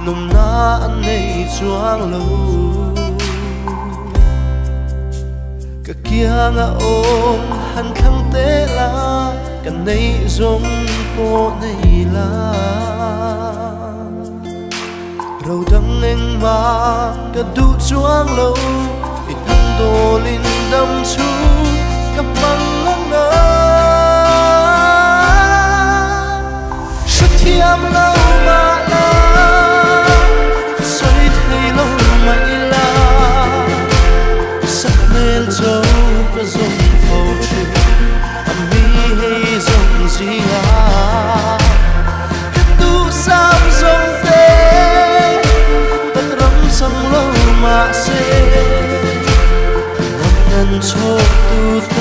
nồng na anh này choang lâu cả kia ngã ôm hẳn khăng tế la cả này giống cô này la râu đắng anh mà cả đủ choang lâu ít thằng đồ linh đâm chú cặp bằng ngang nở thiam lâu mà la xoay thấy lâu mãi la sắc nên dấu có dùng phâu chuyện mi hay dùng gì à cái tu sam dùng tê tất rắm sang lâu mà xê ngân chốt tu